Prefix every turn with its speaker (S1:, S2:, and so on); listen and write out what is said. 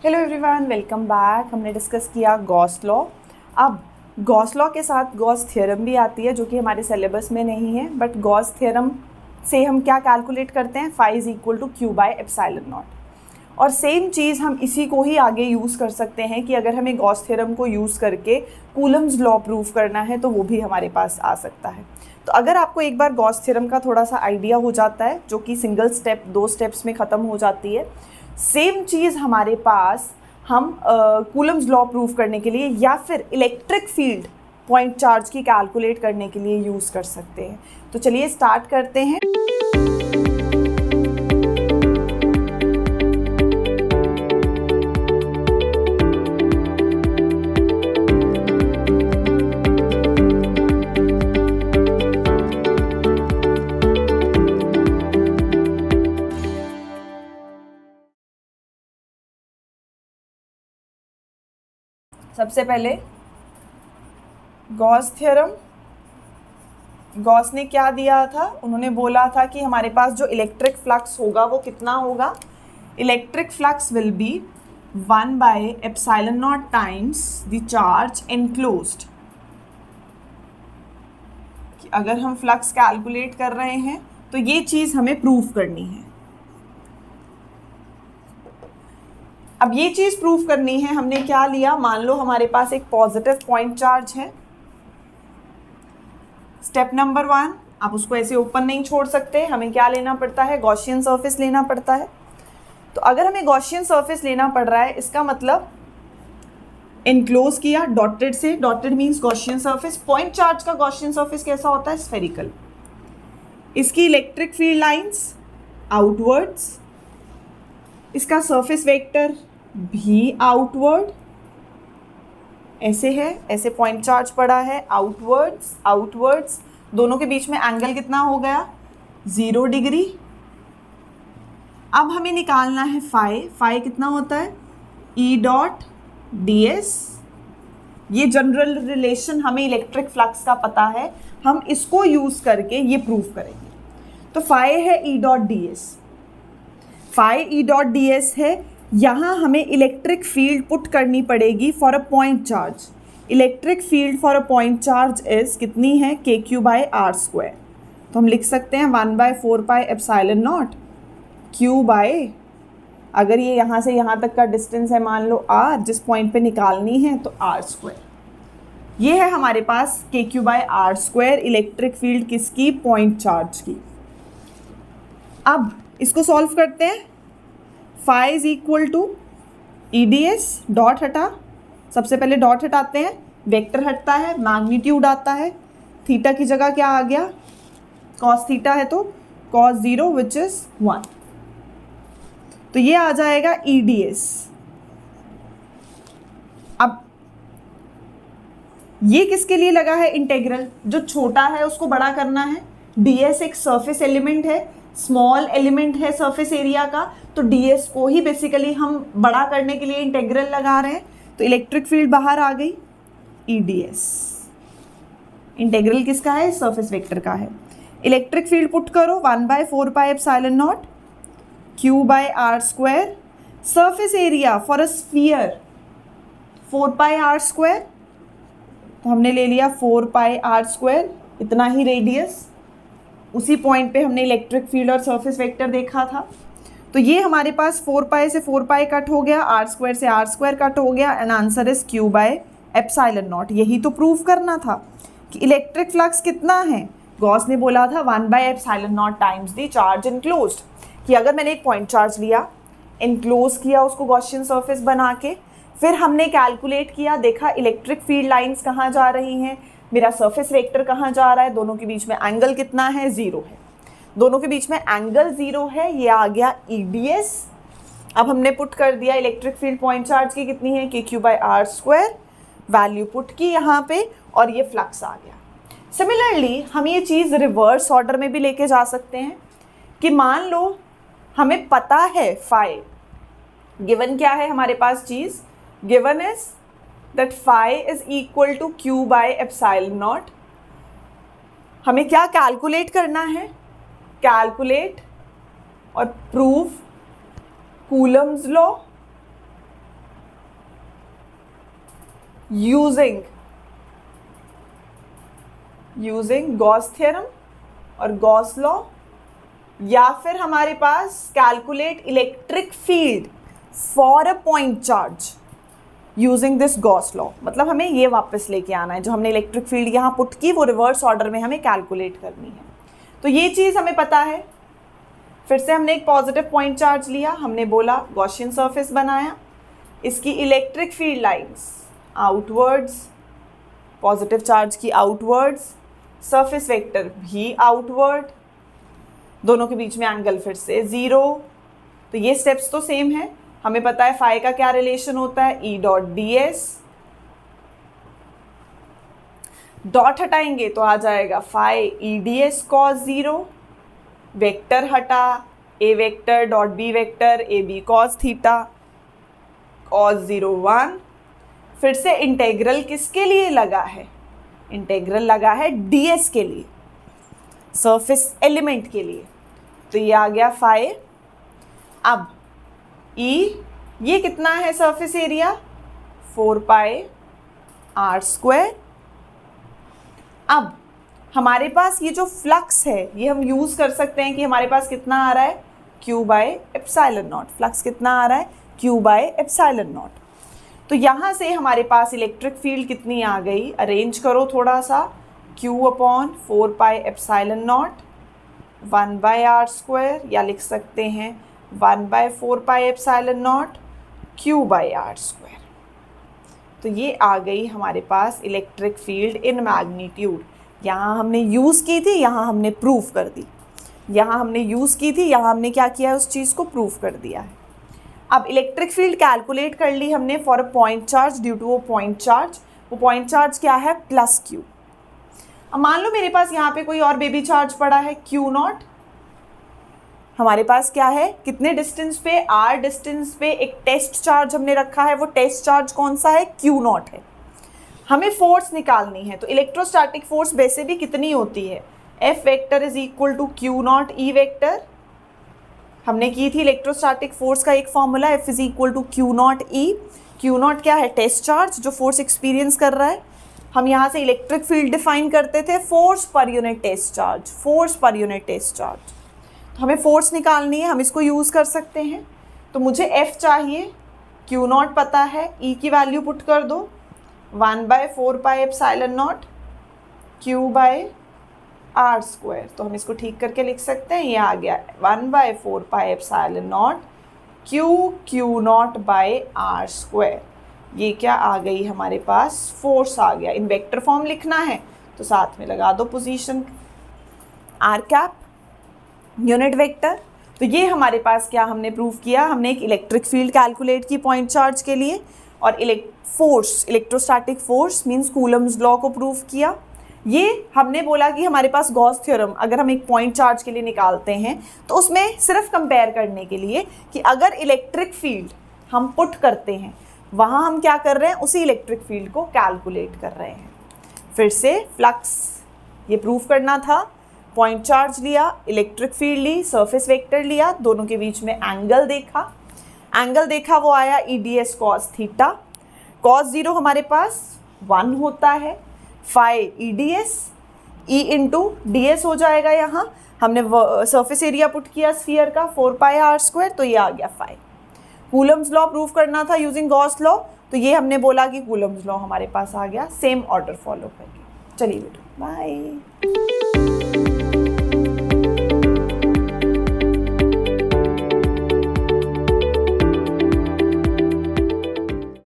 S1: Hello everyone, welcome back. हमने discuss किया Gauss law. अब गॉस लॉ के साथ गॉस थ्योरम भी आती है जो कि हमारे सिलेबस में नहीं है, बट गॉस थ्योरम से हम क्या कैलकुलेट करते हैं, phi is equal to Q by epsilon naught. और सेम चीज़ हम इसी को ही आगे यूज़ कर सकते हैं कि अगर हमें गॉस थ्योरम को यूज़ करके कूलम्स लॉ प्रूव करना है तो वो भी हमारे पास आ सकता है। तो अगर आपको एक बार गॉस थ्योरम का थोड़ा सा आइडिया हो जाता है, जो कि सिंगल स्टेप 2 स्टेप्स में ख़त्म हो जाती है, सेम चीज़ हमारे पास हम कूलम्स लॉ प्रूव करने के लिए या फिर इलेक्ट्रिक फील्ड पॉइंट चार्ज की कैलकुलेट करने के लिए यूज़ कर सकते हैं। तो चलिए स्टार्ट करते हैं। सबसे पहले गॉस थ्योरम, गॉस ने क्या दिया था, उन्होंने बोला था कि हमारे पास जो इलेक्ट्रिक फ्लक्स होगा वो कितना होगा। Electric flux will be 1 bye epsilon not times the charge enclosed. अगर हम फ्लक्स कैलकुलेट कर रहे हैं तो ये चीज़ हमें प्रूव करनी है। अब ये चीज़ प्रूफ करनी है, हमने क्या लिया, मान लो हमारे पास एक पॉजिटिव पॉइंट चार्ज है। स्टेप नंबर 1, आप उसको ऐसे ओपन नहीं छोड़ सकते, हमें क्या लेना पड़ता है, गॉसियन सरफेस लेना पड़ता है। तो अगर हमें गॉसियन सरफेस लेना पड़ रहा है, इसका मतलब इनक्लोज किया डॉटेड से, dotted means Gaussian surface. Point charge का गॉसियन सरफेस कैसा होता है, स्फेरिकल। इसकी इलेक्ट्रिक फील्ड लाइंस आउटवर्ड्स, इसका सरफेस वेक्टर भी आउटवर्ड ऐसे है, ऐसे पॉइंट चार्ज पड़ा है, आउटवर्ड्स आउटवर्ड्स, दोनों के बीच में एंगल कितना हो गया, 0 डिग्री। अब हमें निकालना है फाई। फाई कितना होता है, ई डॉट डी एस। ये जनरल रिलेशन हमें इलेक्ट्रिक फ्लक्स का पता है, हम इसको यूज करके ये प्रूफ करेंगे। तो फाई है E dot D S, phi E dot D S है। यहाँ हमें इलेक्ट्रिक फील्ड पुट करनी पड़ेगी for a point charge. Electric field for a point charge is कितनी है, K Q by R square. तो हम लिख सकते हैं 1/4 pi epsilon not Q by, अगर ये यहाँ से यहाँ तक का डिस्टेंस है मान लो आर, जिस पॉइंट पे निकालनी है तो आर स्क्वायर। ये है हमारे पास K Q by R square electric field किसकी, पॉइंट चार्ज की। अब इसको सॉल्व करते हैं। Phi is equal to E D S, dot हटा, सबसे पहले डॉट हटाते हैं, वेक्टर हटता है, मैग्नीट्यूड आता है, थीटा की जगह क्या आ गया, कॉस थीटा है तो कॉस 0 विच इज 1। तो ये आ जाएगा ई डी एस। अब ये किसके लिए लगा है, इंटेग्रल, जो छोटा है उसको बड़ा करना है। डी एस एक सरफेस एलिमेंट है, स्मॉल एलिमेंट है सरफेस एरिया का, तो ds को ही बेसिकली हम बड़ा करने के लिए इंटेग्रल लगा रहे हैं। तो इलेक्ट्रिक फील्ड बाहर आ गई, eds। इंटेग्रल किसका है, सरफेस वेक्टर का है। इलेक्ट्रिक फील्ड पुट करो 1/4 pi epsilon not Q by R square. Surface area for a sphere 4 pi R square, तो हमने ले लिया 4 पाई आर स्क्वायर, इतना ही रेडियस। उसी पॉइंट पे हमने इलेक्ट्रिक फील्ड और सरफेस वेक्टर देखा था। तो ये हमारे पास 4 पाई से 4 पाई कट हो गया, आर स्क्वायर से आर स्क्वायर कट हो गया, and answer is Q by epsilon not. यही तो प्रूफ करना था कि इलेक्ट्रिक फ्लक्स कितना है। गॉस ने बोला था 1 bye epsilon not times the charge enclosed, कि अगर मैंने एक पॉइंट चार्ज लिया, इनक्लोज किया उसको गॉसियन सरफेस बना के, फिर हमने कैलकुलेट किया, देखा इलेक्ट्रिक फील्ड लाइंस कहाँ जा रही हैं, मेरा सरफेस वेक्टर कहाँ जा रहा है, दोनों के बीच में एंगल कितना है, 0 है, दोनों के बीच में एंगल 0 है, ये आ गया ई डी एस। अब हमने पुट कर दिया इलेक्ट्रिक फील्ड पॉइंट चार्ज की कितनी है, K Q by R square, value put की यहाँ पे, और ये फ्लक्स आ गया। सिमिलरली हम ये चीज़ रिवर्स ऑर्डर में भी लेके जा सकते हैं कि मान लो हमें पता है फाई, गिवन क्या है हमारे पास चीज़, given is that phi is equal to Q by epsilon not. हमें क्या कैलकुलेट करना है, कैलकुलेट और prove Coulomb's law using Gauss theorem और गॉस लॉ, या फिर हमारे पास calculate electric field for a point charge using this Gauss law. मतलब हमें ये वापस लेके आना है, जो हमने इलेक्ट्रिक फील्ड यहाँ पुट की वो रिवर्स ऑर्डर में हमें कैलकुलेट करनी है। तो ये चीज़ हमें पता है। फिर से हमने एक पॉजिटिव पॉइंट चार्ज लिया, हमने बोला गॉसियन सरफेस बनाया, इसकी electric field lines outwards, positive charge की आउटवर्ड्स, सरफेस वेक्टर भी आउटवर्ड, दोनों के बीच में एंगल फिर से 0। तो ये स्टेप्स तो सेम है। हमें पता है फाई का क्या रिलेशन होता है, E dot D S, dot हटाएंगे तो आ जाएगा phi E D S cos 0, vector हटा, A vector dot B vector A B cos theta cos 0 1। फिर से इंटेग्रल किसके लिए लगा है, इंटेग्रल लगा है डी एस के लिए, सरफेस एलिमेंट के लिए। तो ये आ गया फाई। अब ई ये कितना है surface area, 4 pi R square. अब हमारे पास ये जो फ्लक्स है ये हम यूज़ कर सकते हैं कि हमारे पास कितना आ रहा है, Q bye epsilon not. Flux कितना आ रहा है, Q बाय एप्सिलॉन नॉट। तो यहाँ से हमारे पास इलेक्ट्रिक फील्ड कितनी आ गई, अरेंज करो थोड़ा सा, Q upon 4 pi epsilon nought 1 by R square, या लिख सकते हैं 1 by 4 pi epsilon nought Q by R square. तो ये आ गई हमारे पास इलेक्ट्रिक फील्ड इन मैग्नीट्यूड। यहाँ हमने यूज़ की थी, यहाँ हमने प्रूफ कर दी, यहाँ हमने यूज़ की थी, यहाँ हमने क्या किया है, उस चीज़ को प्रूफ कर दिया है। अब इलेक्ट्रिक फील्ड कैलकुलेट कर ली हमने for a point charge due to वो पॉइंट चार्ज। वो पॉइंट चार्ज क्या है, प्लस Q। अब मान लो मेरे पास यहाँ पे कोई और बेबी चार्ज पड़ा है Q0। हमारे पास क्या है, कितने डिस्टेंस पे, R डिस्टेंस पे एक टेस्ट चार्ज हमने रखा है। वो टेस्ट चार्ज कौन सा है, Q0 है। हमें फोर्स निकालनी है। तो इलेक्ट्रोस्टैटिक फोर्स वैसे भी कितनी होती है, F vector is equal to Q0 E vector. हमने की थी इलेक्ट्रोस्टैटिक फोर्स का एक formula, F is equal to Q0 E। Q0 क्या है, टेस्ट चार्ज जो फोर्स एक्सपीरियंस कर रहा है। हम यहाँ से इलेक्ट्रिक फील्ड डिफाइन करते थे फोर्स पर यूनिट टेस्ट चार्ज, फोर्स पर यूनिट टेस्ट चार्ज। तो हमें फोर्स निकालनी है, हम इसको यूज़ कर सकते हैं। तो मुझे F चाहिए, Q0 पता है, E की वैल्यू पुट कर दो 1 by 4 pi epsilon nought Q by R square. तो हम इसको ठीक करके लिख सकते हैं, ये आ गया 1 by 4 pi epsilon nought Q0 by R square. ये क्या आ गई हमारे पास, फोर्स आ गया। इन वेक्टर फॉर्म लिखना है तो साथ में लगा दो position R cap unit vector. तो ये हमारे पास क्या हमने प्रूव किया, हमने एक इलेक्ट्रिक फील्ड कैलकुलेट की पॉइंट चार्ज के लिए, और force, electrostatic force means Coulomb's law को प्रूव किया। ये हमने बोला कि हमारे पास गॉस थ्योरम अगर हम एक पॉइंट चार्ज के लिए निकालते हैं तो उसमें सिर्फ कंपेयर करने के लिए कि अगर इलेक्ट्रिक फील्ड हम पुट करते हैं वहाँ हम क्या कर रहे हैं, उसी इलेक्ट्रिक फील्ड को कैलकुलेट कर रहे हैं। फिर से फ्लक्स ये प्रूफ करना था, पॉइंट चार्ज लिया, इलेक्ट्रिक फील्ड ली, सरफेस वेक्टर लिया, दोनों के बीच में एंगल देखा, एंगल देखा वो आया E D S cos theta. Cos 0 हमारे पास 1 होता है, phi E D S, E into D S हो जाएगा। यहाँ हमने सरफेस एरिया पुट किया स्फीयर का 4 पाई आर स्क्वायर, तो ये आ गया फाई। कूलम्स लॉ प्रूफ करना था यूजिंग गॉस लॉ, तो ये हमने बोला कि कूलम्स लॉ हमारे पास आ गया, सेम ऑर्डर फॉलो करके। चलिए बेटा, बाय।